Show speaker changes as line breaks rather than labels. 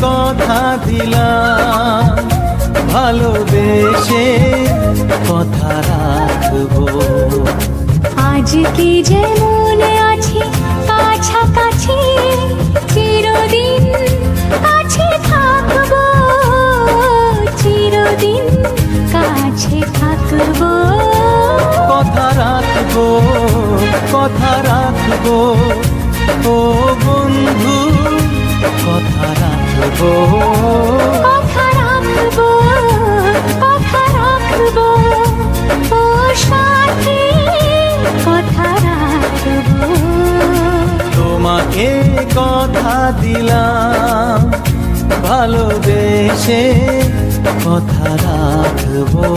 কথা দিলাম, ভালোবেসে কথা রাখবো।
আজকে যেমন আছি কাছাকাছি, চিরদিন কাছে থাকবো, চিরদিন কাছে থাকবো।
কথা রাখবো, কথা রাখবো, ও বন্ধু কথা রাখবো।
কথা রাখবো, কথা রাখবো, ও সাথী কথা রাখবো।
তোমাকে কথা দিলাম, ভালোবেসে কথা রাখবো।